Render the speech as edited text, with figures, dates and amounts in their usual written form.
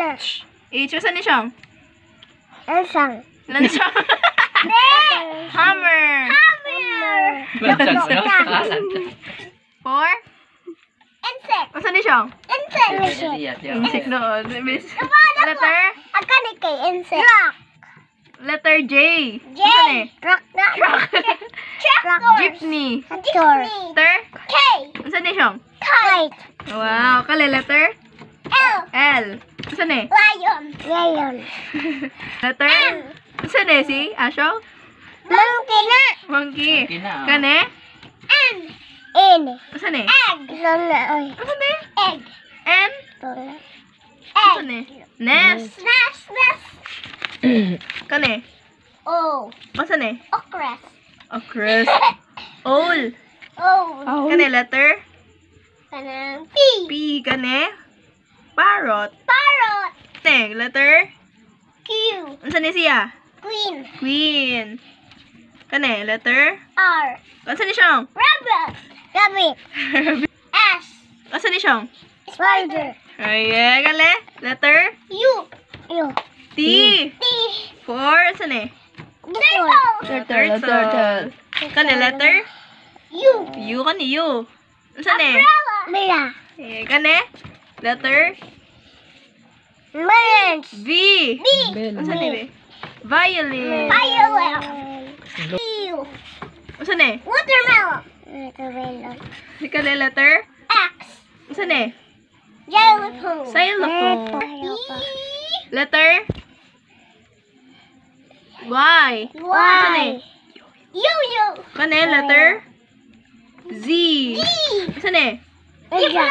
H. Usan ni siyang? Lansang. Lansang. Hammer. Four. Insect. Usan ni siyang? Insect. Noon. Letter? Akan ni kay insect. Truck. Letter J. J. Usan ni? Truck na. Tractor. Jeepney. Tractor. Letter? K. Usan ni siyang? Kite. Wow. Kale, letter? L. L. Usan ni? Lion. Lion. Letter? Usan ni si? Asyo? Monkey na. Monkey. Monkey na, oh. Kane? N. N. Usan ni? Egg. Lola. Oy. Usan ni? Egg. N? Lola. Usan ni? Nest. Nest. Nest. Kane? O. Usan ni? Okras. Okras. Owl. O. Kane, letter? Kanang P. P. Kane? Parrot. Parrot. Kane, letter? Q. Usan ni siya? Queen. Queen. Kane, letter? R. Usan ni siyang? Rabbit. Rabbit. S. Usan ni siyang? Spider. Ayan, kale? Letter? U. U. T. T. Four. Usan ni? Turtle. Turtle. Kane, letter? U. U. Kane, U. Usan ni? Umbrella. Ayan, kane? Letter? Orange. V. B. Usan ni? Violin. Violet. U. Usan ni? Watermelon. Watermelon. Kane, letter? X. Usan ni? Xylophone. Xylophone. E. Letter? Y. Usan ni? Y. Yo-yo. Kane, letter? Z. E. Usan ni? Zebra.